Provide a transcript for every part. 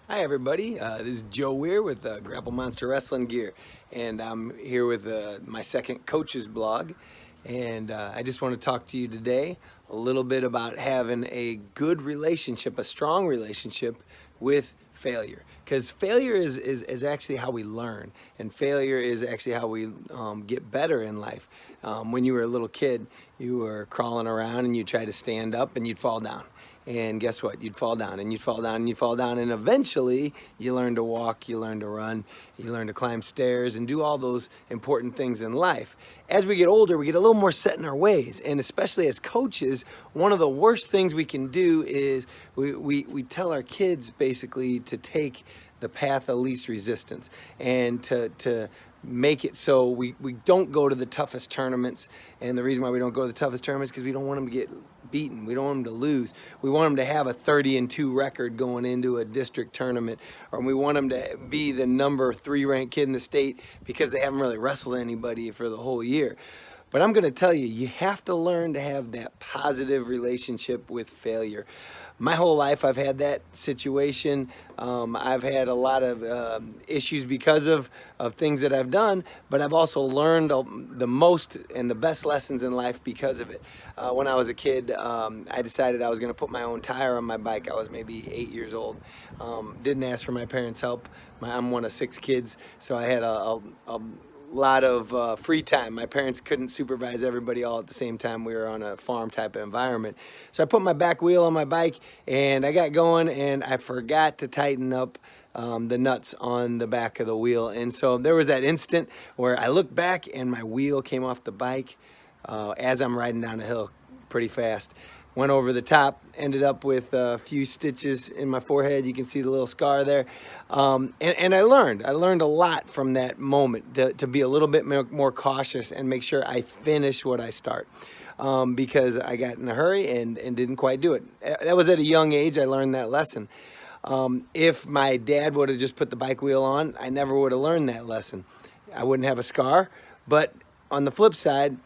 Hi everybody, this is Joe Weir with Grapple Monster Wrestling Gear, and I'm here with my second coach's blog, and I just want to talk to you today a little bit about having a good relationship, a strong relationship with failure, because failure is actually how we learn, and failure is actually how we get better in life. When you were a little kid, you were crawling around and you try to stand up and you'd fall down. And guess what? You'd fall down and you'd fall down and you'd fall down. And eventually you learn to walk, you learn to run, you learn to climb stairs and do all those important things in life. As we get older, we get a little more set in our ways. And especially as coaches, one of the worst things we can do is we tell our kids basically to take the path of least resistance and to make it so we don't go to the toughest tournaments. And the reason why we don't go to the toughest tournaments is because we don't want them to get beaten. We don't want them to lose. We want them to have a 30-2 record going into a district tournament, or we want them to be the number 3 ranked kid in the state because they haven't really wrestled anybody for the whole year. But I'm going to tell you, you have to learn to have that positive relationship with failure. My whole life I've had that situation. I've had a lot of issues because of things that I've done, but I've also learned the most and the best lessons in life because of it. When I was a kid, I decided I was going to put my own tire on my bike. I was maybe 8 years old. Didn't ask for my parents' help. I'm one of 6 kids, so I had a lot of free time. My parents couldn't supervise everybody all at the same time. We were on a farm type of environment. So I put my back wheel on my bike and I got going, and I forgot to tighten up the nuts on the back of the wheel. And so there was that instant where I looked back and my wheel came off the bike as I'm riding down a hill pretty fast. Went over the top, ended up with a few stitches in my forehead. You can see the little scar there. And I learned a lot from that moment to be a little bit more cautious and make sure I finish what I start. Because I got in a hurry and didn't quite do it. That was at a young age. I learned that lesson. If my dad would have just put the bike wheel on, I never would have learned that lesson. I wouldn't have a scar, but on the flip side,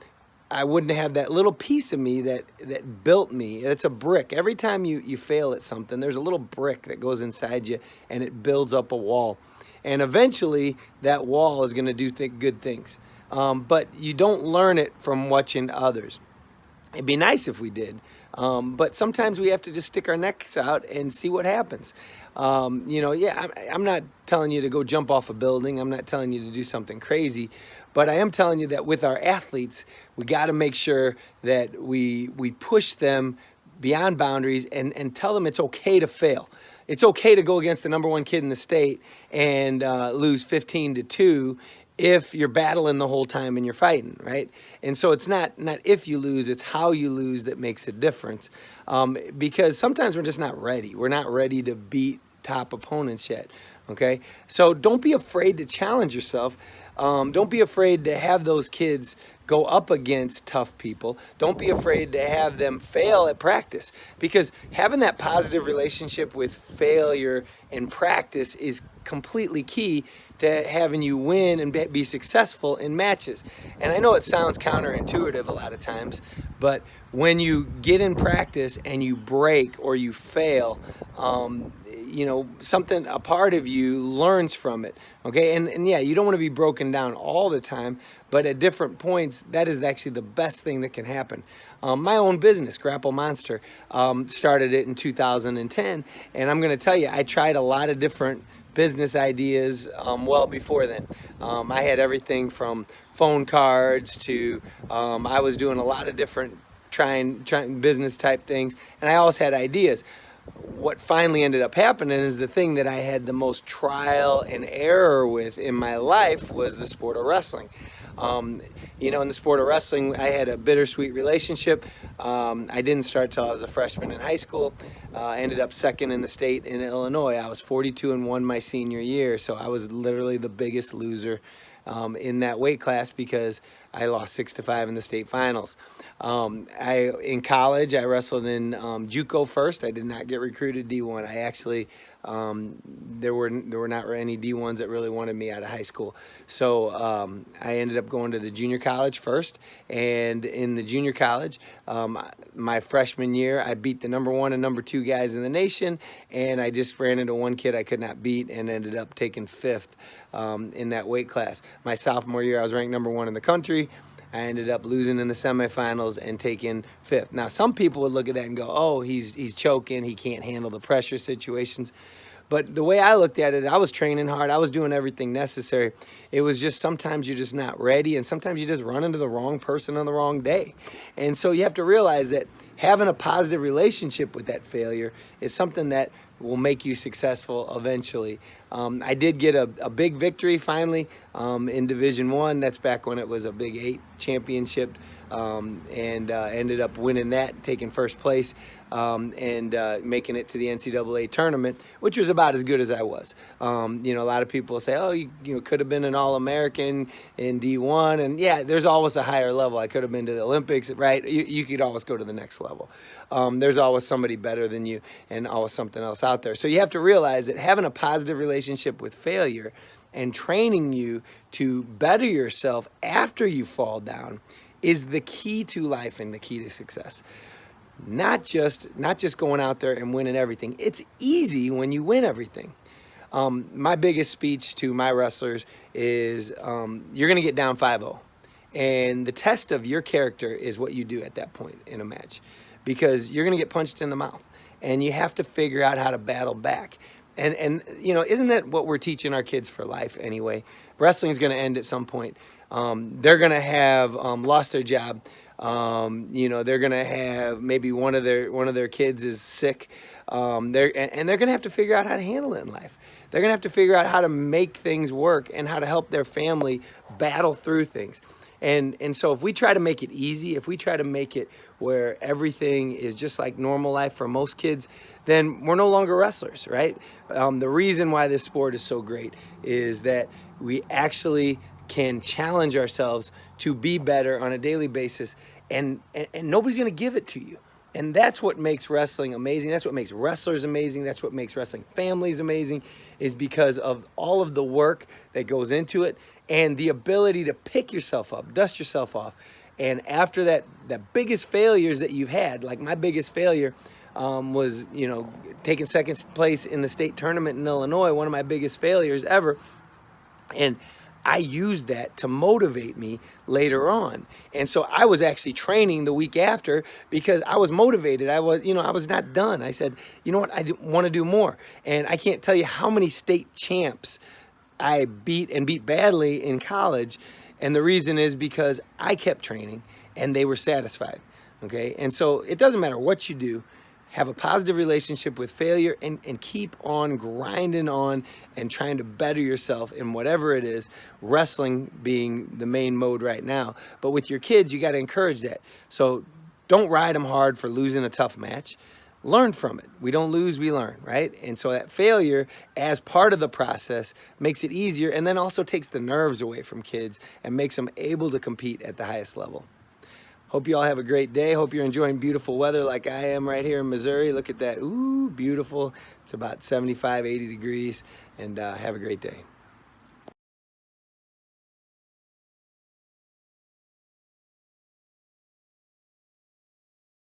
I wouldn't have that little piece of me that built me. It's a brick. Every time you fail at something, there's a little brick that goes inside you and it builds up a wall. And eventually that wall is going to do good things. But you don't learn it from watching others. It'd be nice if we did. But sometimes we have to just stick our necks out and see what happens. I'm not telling you to go jump off a building. I'm not telling you to do something crazy. But I am telling you that with our athletes, we got to make sure that we push them beyond boundaries and tell them it's okay to fail. It's okay to go against the number 1 kid in the state and lose 15-2 if you're battling the whole time and you're fighting, right? And so it's not if you lose, it's how you lose that makes a difference. Because sometimes we're just not ready. We're not ready to beat top opponents yet, okay? So don't be afraid to challenge yourself. Don't be afraid to have those kids go up against tough people. Don't be afraid to have them fail at practice, because having that positive relationship with failure in practice is completely key to having you win and be successful in matches. And I know it sounds counterintuitive a lot of times, but when you get in practice and you break or you fail, a part of you learns from it, okay? And yeah, you don't want to be broken down all the time, but at different points, that is actually the best thing that can happen. My own business, Grapple Monster, started it in 2010, and I'm going to tell you, I tried a lot of different business ideas well before then. I had everything from phone cards to I was doing a lot of different trying business type things, and I always had ideas. What finally ended up happening is the thing that I had the most trial and error with in my life was the sport of wrestling. In the sport of wrestling, I had a bittersweet relationship. I didn't start till I was a freshman in high school. I ended up second in the state in Illinois. I was 42-1 my senior year, so I was literally the biggest loser in that weight class because I lost 6-5 in the state finals. In college, I wrestled in JUCO first. I did not get recruited D1. I actually there were not any D1s that really wanted me out of high school. So I ended up going to the junior college first, and in the junior college, my freshman year, I beat the #1 and #2 guys in the nation, and I just ran into one kid I could not beat and ended up taking 5th in that weight class. My sophomore year, I was ranked #1 in the country. I ended up losing in the semifinals and taking 5th. Now, some people would look at that and go, oh, he's choking, he can't handle the pressure situations. But the way I looked at it, I was training hard, I was doing everything necessary. It was just sometimes you're just not ready, and sometimes you just run into the wrong person on the wrong day. And so you have to realize that having a positive relationship with that failure is something that will make you successful eventually. I did get a big victory finally in Division I. That's back when it was a Big 8 championship, and ended up winning that, taking first place, and making it to the NCAA tournament, which was about as good as I was. You know, a lot of people say, oh, you could have been an All-American in D1, and yeah, there's always a higher level. I could have been to the Olympics, right? You could always go to the next level. There's always somebody better than you and always something else out there. So you have to realize that having a positive relationship with failure and training you to better yourself after you fall down is the key to life and the key to success. Not just going out there and winning everything. It's easy when you win everything. My biggest speech to my wrestlers is you're going to get down 5-0. And the test of your character is what you do at that point in a match. Because you're going to get punched in the mouth. And you have to figure out how to battle back. And you know, isn't that what we're teaching our kids for life anyway? Wrestling is going to end at some point. They're going to have lost their job. You know, they're going to have maybe one of their kids is sick. They're going to have to figure out how to handle it in life. They're going to have to figure out how to make things work and how to help their family battle through things. And so if we try to make it easy, if we try to make it where everything is just like normal life for most kids, then we're no longer wrestlers, right? The reason why this sport is so great is that we actually can challenge ourselves to be better on a daily basis, and nobody's going to give it to you. And that's what makes wrestling amazing. That's what makes wrestlers amazing. That's what makes wrestling families amazing, is because of all of the work that goes into it and the ability to pick yourself up, dust yourself off. And after that, the biggest failures that you've had, like my biggest failure was, you know, taking second place in the state tournament in Illinois, one of my biggest failures ever. And I used that to motivate me later on. And so I was actually training the week after because I was motivated. I was not done. I said, you know what, I want to do more. And I can't tell you how many state champs I beat badly in college. And the reason is because I kept training and they were satisfied. Okay. And so it doesn't matter what you do. Have a positive relationship with failure and keep on grinding on and trying to better yourself in whatever it is, wrestling being the main mode right now. But with your kids, you got to encourage that. So don't ride them hard for losing a tough match. Learn from it. We don't lose, we learn, right? And so that failure as part of the process makes it easier, and then also takes the nerves away from kids and makes them able to compete at the highest level. Hope you all have a great day. Hope you're enjoying beautiful weather like I am right here in Missouri. Look at that. Ooh, beautiful. It's about 75, 80 degrees. And have a great day.